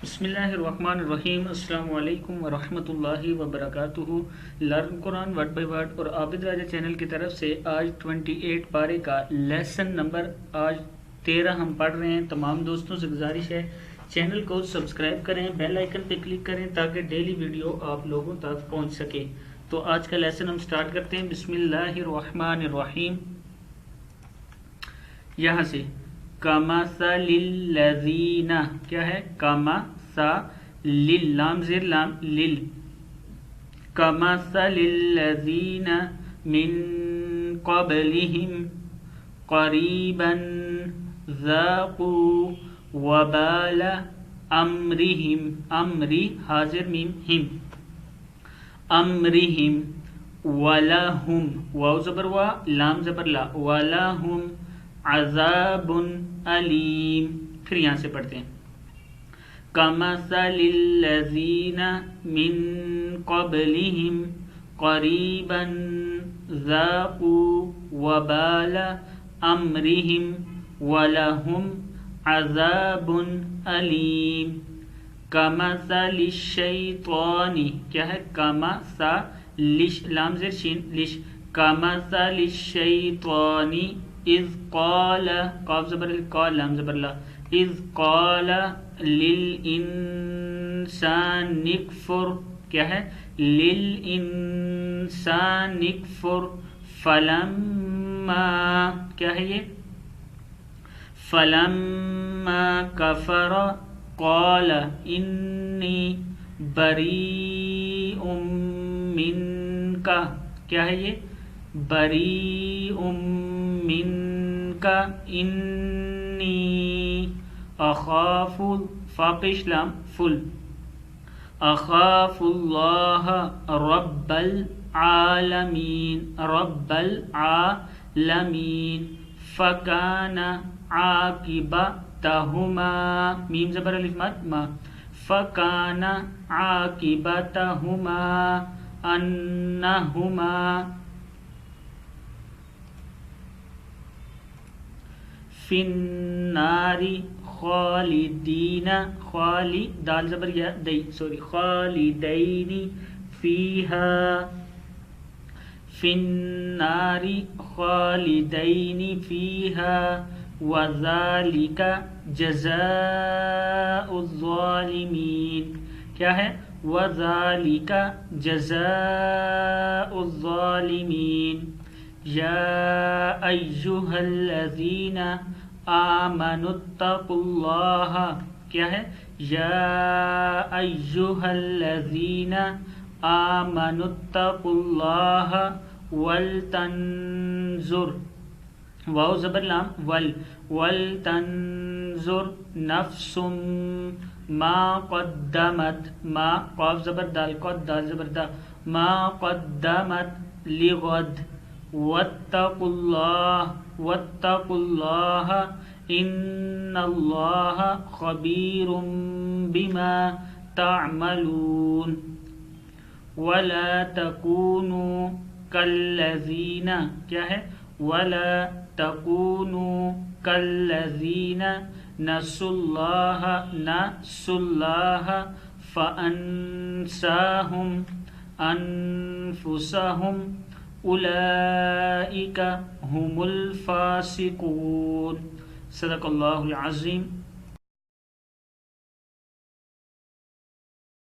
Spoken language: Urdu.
بسم اللہ الرحمن الرحیم۔ السلام علیکم ورحمۃ اللہ وبرکاتہ۔ Learn Quran word by word اور عابد راجہ چینل کی طرف سے آج 28 پارے کا لیسن نمبر 13 ہم پڑھ رہے ہیں۔ تمام دوستوں سے گزارش ہے چینل کو سبسکرائب کریں، بیل آئیکن پہ کلک کریں تاکہ ڈیلی ویڈیو آپ لوگوں تک پہنچ سکے۔ تو آج کا لیسن ہم سٹارٹ کرتے ہیں۔ بسم اللہ الرحمن الرحیم۔ یہاں سے کمثل الذین، کیا ہے؟ کمثل، لام زیر لام لل، کمثل الذین من قبلہم قریبا ذاقوا وبال امرہم، امری حاضر میم ہم، امرہم ولہم، واو زبر وا لام زبر لا، ولہم عذاب علیم۔ پھر یہاں سے پڑھتے ہیں کمثل الذین من قبلہم قریبا ذاقوا وبال امرہم ولہم عذاب علیم۔ کمثل الشیطان، کیا ہے؟ کمثل، لام زیر شین لش، کمثل الشیطان اذ قال، قاف زبر قال لام زبر لا، اذ قال للانسان اکفر، کیا ہے؟ للانسان اکفر فلما، کیا ہے یہ؟ فلما کفر قال انی بریء منک، کیا ہے یہ؟ بریء منک انی اخاف، فاقش لام فل، اخاف اللہ رب العالمین، رب العالمین۔ فکان عاقبتہما، میم زبر الف مد ما، فکان عاقبتہما انہما فی النار خالدین، خالد دال زبر یا دی سوری، خالدین فیہا، فی النار خالدین فیہا وذالک جزاء الظالمین، کیا ہے؟ وذالک جزاء الظالمین۔ یا ایہا الذین آمنوا اتقوا اللہ، کیا ہے؟ یا ایہا الذین آمنوا اتقوا اللہ ولتنظر، واو زبر لام ول، ولتنظر نفس ما قدمت، ما قاف زبر دال قد دال زبر دا، ما قدمت لغد واتقوا اللہ، واتقوا اللہ ان اللہ خبیر بما تعملون۔ ولا تکونوا کالذین، کیا ہے؟ ولا تکونوا کالذین نسوا اللہ، نسوا اللہ فانساہم انفسہم اولئک هم الفاسقون۔ صدق اللہ العظیم۔